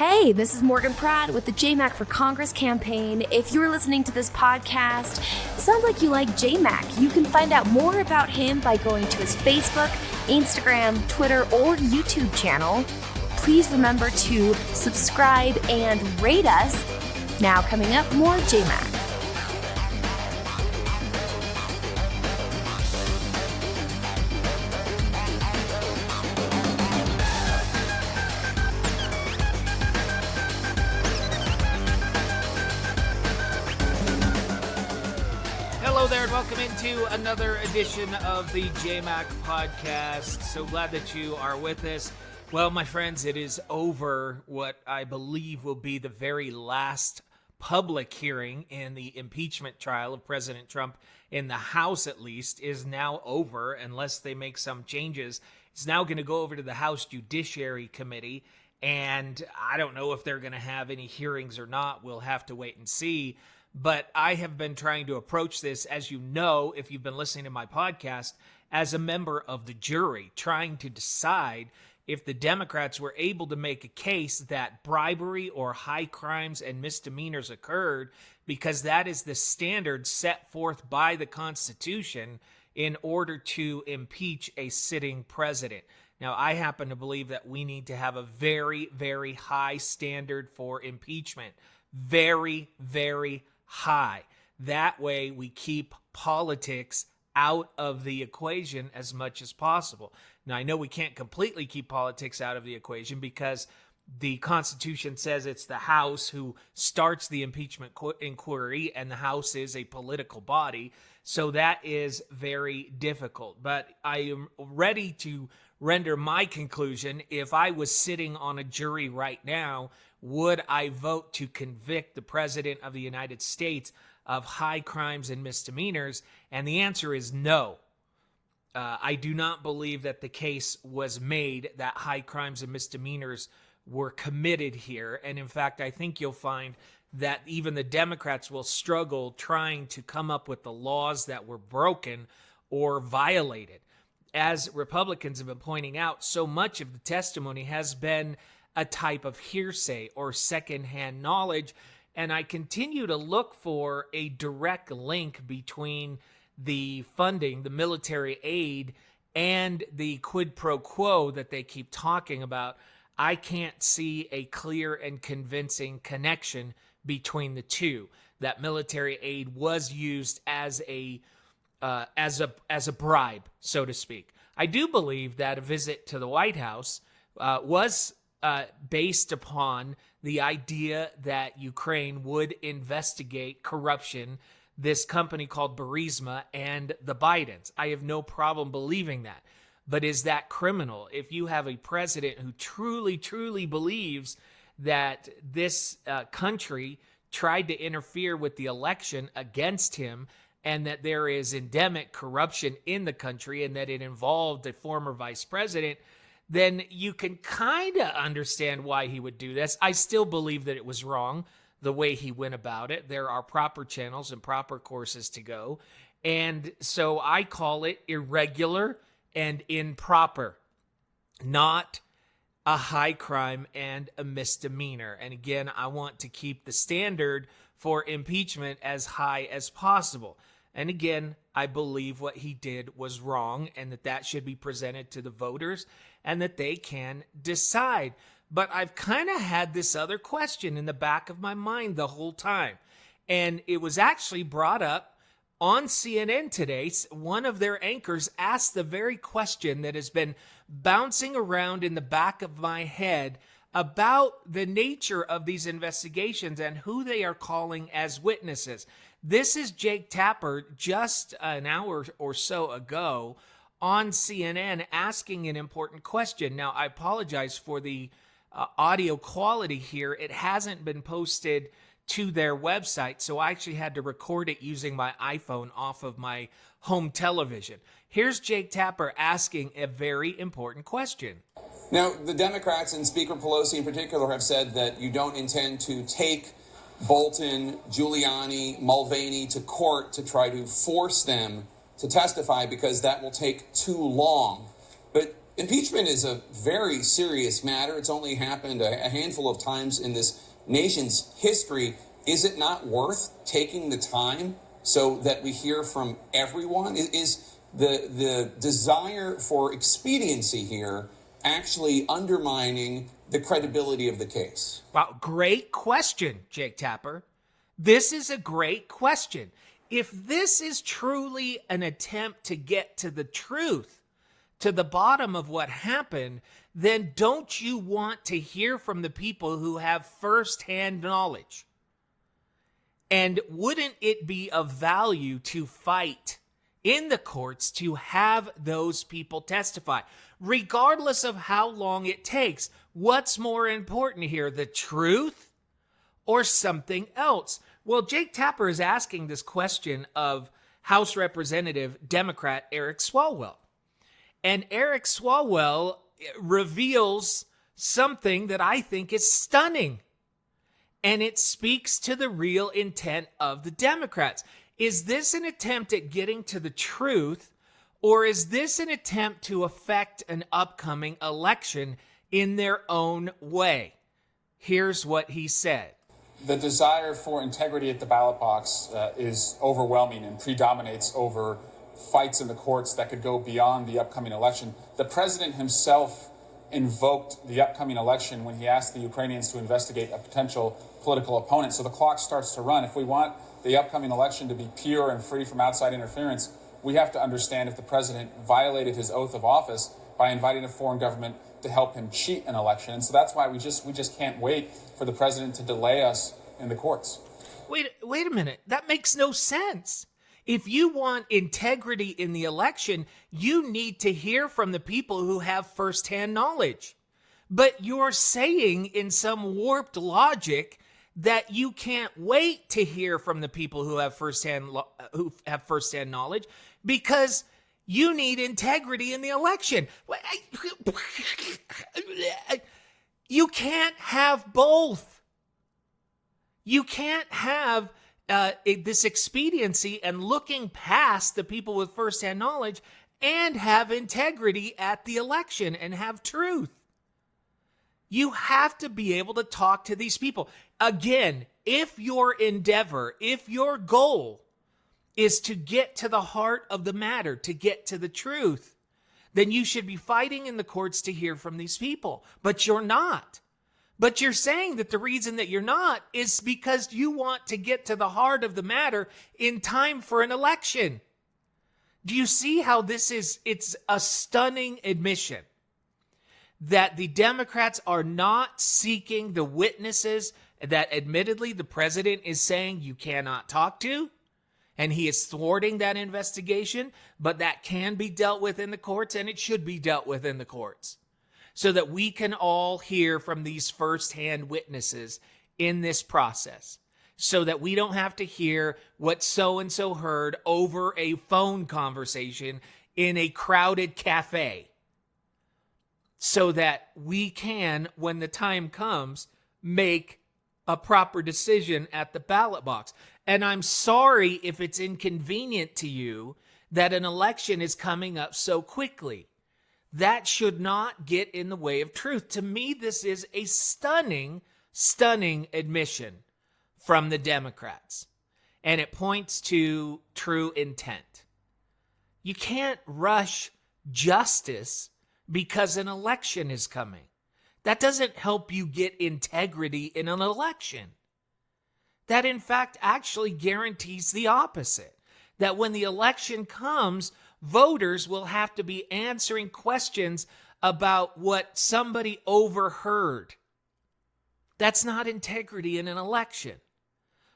Hey, this is Morgan Pratt with the JMac for Congress campaign. If you're listening to this podcast, it sounds like you like JMac. You can find out more about him by going to his Facebook, Instagram, Twitter, or YouTube channel. Please remember to subscribe and rate us. Now coming up, more JMac. Welcome into another edition of the JMac podcast. So glad that you are with us. Well, my friends, it is over what I believe will be the very last public hearing in the impeachment trial of President Trump in the House, at least, is now over unless they make some changes. It's now going to go over to the House Judiciary Committee, and I don't know if they're going to have any hearings or not. We'll have to wait and see. But I have been trying to approach this, as you know, if you've been listening to my podcast, as a member of the jury, trying to decide if the Democrats were able to make a case that bribery or high crimes and misdemeanors occurred, because that is the standard set forth by the Constitution in order to impeach a sitting president. Now, I happen to believe that we need to have a very, very high standard for impeachment. Very, very high. That way we keep politics out of the equation as much as possible. Now, I know we can't completely keep politics out of the equation because the Constitution says it's the House who starts the impeachment inquiry, and the House is a political body. So that is very difficult. But I am ready to render my conclusion. If I was sitting on a jury right now, would I vote to convict the President of the United States of high crimes and misdemeanors? And the answer is no. I do not believe that the case was made that high crimes and misdemeanors were committed here. And in fact, I think you'll find that even the Democrats will struggle trying to come up with the laws that were broken or violated. As Republicans have been pointing out, so much of the testimony has been a type of hearsay or secondhand knowledge, and I continue to look for a direct link between the funding, the military aid, and the quid pro quo that they keep talking about. I can't see a clear and convincing connection between the two. That military aid was used as a bribe, so to speak. I do believe that a visit to the White House was based upon the idea that Ukraine would investigate corruption, this company called Burisma and the Bidens. I have no problem believing that. But is that criminal? If you have a president who truly, truly believes that this country tried to interfere with the election against him, and that there is endemic corruption in the country, and that it involved a former vice president, then you can kind of understand why he would do this. I still believe that it was wrong the way he went about it. There are proper channels and proper courses to go. And so I call it irregular and improper, not a high crime and a misdemeanor. And again, I want to keep the standard for impeachment as high as possible. And again, I believe what he did was wrong, and that should be presented to the voters and that they can decide. But I've kind of had this other question in the back of my mind the whole time. And it was actually brought up on CNN today. One of their anchors asked the very question that has been bouncing around in the back of my head about the nature of these investigations and who they are calling as witnesses. This is Jake Tapper just an hour or so ago on CNN asking an important question. Now, I apologize for the audio quality here. It hasn't been posted to their website, so I actually had to record it using my iPhone off of my home television. Here's Jake Tapper asking a very important question. Now, the Democrats and Speaker Pelosi in particular have said that you don't intend to take Bolton, Giuliani, Mulvaney to court to try to force them to testify because that will take too long. But Impeachment is a very serious matter. It's only happened a handful of times in this nation's history. Is it not worth taking the time so that we hear from everyone? Is the desire for expediency here actually undermining the credibility of the case? Wow, great question, Jake Tapper. This is a great question. If this is truly an attempt to get to the truth, to the bottom of what happened, then don't you want to hear from the people who have firsthand knowledge? And wouldn't it be of value to fight in the courts to have those people testify, regardless of how long it takes? What's more important here, the truth or something else? Well, Jake Tapper is asking this question of House Representative Democrat Eric Swalwell. And Eric Swalwell reveals something that I think is stunning. And it speaks to the real intent of the Democrats. Is this an attempt at getting to the truth, or is this an attempt to affect an upcoming election in their own way? Here's what he said. The desire for integrity at the ballot box is overwhelming and predominates over fights in the courts that could go beyond the upcoming election. The president himself invoked the upcoming election when he asked the Ukrainians to investigate a potential political opponent. So the clock starts to run. If we want the upcoming election to be pure and free from outside interference, we have to understand if the president violated his oath of office by inviting a foreign government to help him cheat an election. And so that's why we just can't wait for the president to delay us in the courts. Wait a minute. That makes no sense. If you want integrity in the election, you need to hear from the people who have firsthand knowledge. But you're saying in some warped logic that you can't wait to hear from the people who have firsthand knowledge because you need integrity in the election. You can't have both. You can't have this expediency and looking past the people with firsthand knowledge and have integrity at the election and have truth. You have to be able to talk to these people. Again, if your endeavor, if your goal is to get to the heart of the matter, to get to the truth, then you should be fighting in the courts to hear from these people. But you're not. But you're saying that the reason that you're not is because you want to get to the heart of the matter in time for an election. Do you see how it's a stunning admission that the Democrats are not seeking the witnesses that admittedly the president is saying you cannot talk to, and he is thwarting that investigation, but that can be dealt with in the courts, and it should be dealt with in the courts, so that we can all hear from these firsthand witnesses in this process, so that we don't have to hear what so-and-so heard over a phone conversation in a crowded cafe, so that we can, when the time comes, make a proper decision at the ballot box. And I'm sorry if it's inconvenient to you that an election is coming up so quickly. That should not get in the way of truth. To me, this is a stunning, stunning admission from the Democrats. And it points to true intent. You can't rush justice because an election is coming. That doesn't help you get integrity in an election. That, in fact, actually guarantees the opposite. That when the election comes, voters will have to be answering questions about what somebody overheard. That's not integrity in an election.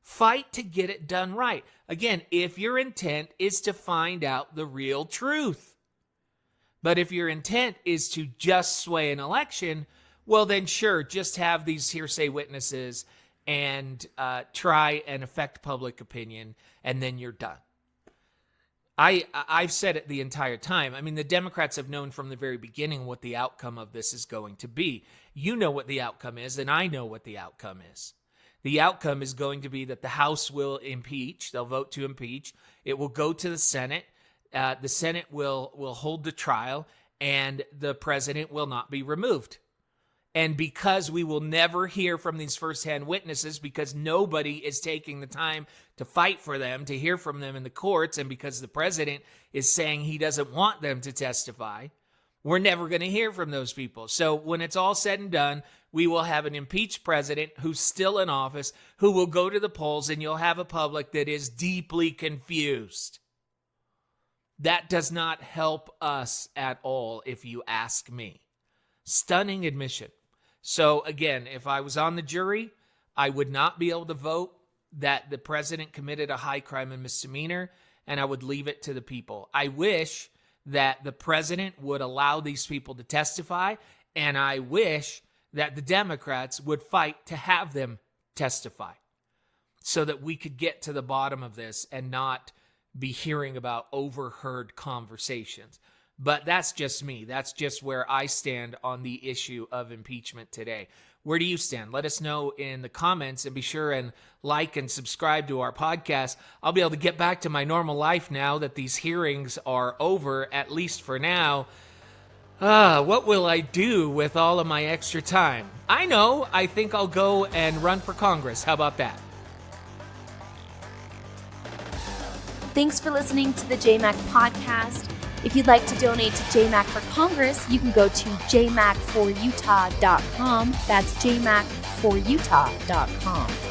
Fight to get it done right. Again, if your intent is to find out the real truth. But if your intent is to just sway an election, well then sure, just have these hearsay witnesses and try and affect public opinion, and then you're done. I've said it the entire time. I mean, the Democrats have known from the very beginning what the outcome of this is going to be. You know what the outcome is, and I know what the outcome is. The outcome is going to be that the House will impeach. They'll vote to impeach. It will go to the Senate. The Senate will hold the trial, and the president will not be removed. And because we will never hear from these firsthand witnesses, because nobody is taking the time to fight for them, to hear from them in the courts, and because the president is saying he doesn't want them to testify, we're never going to hear from those people. So when it's all said and done, we will have an impeached president who's still in office, who will go to the polls, and you'll have a public that is deeply confused. That does not help us at all, if you ask me. Stunning admission. So again, if I was on the jury, I would not be able to vote that the president committed a high crime and misdemeanor, and I would leave it to the people. I wish that the president would allow these people to testify, and I wish that the Democrats would fight to have them testify so that we could get to the bottom of this and not be hearing about overheard conversations. But that's just me. That's just where I stand on the issue of impeachment today. Where do you stand? Let us know in the comments, and be sure and like and subscribe to our podcast. I'll be able to get back to my normal life now that these hearings are over, at least for now. What will I do with all of my extra time? I know. I think I'll go and run for Congress. How about that? Thanks for listening to the JMac podcast. If you'd like to donate to JMac for Congress, you can go to jmacforutah.com. That's jmacforutah.com.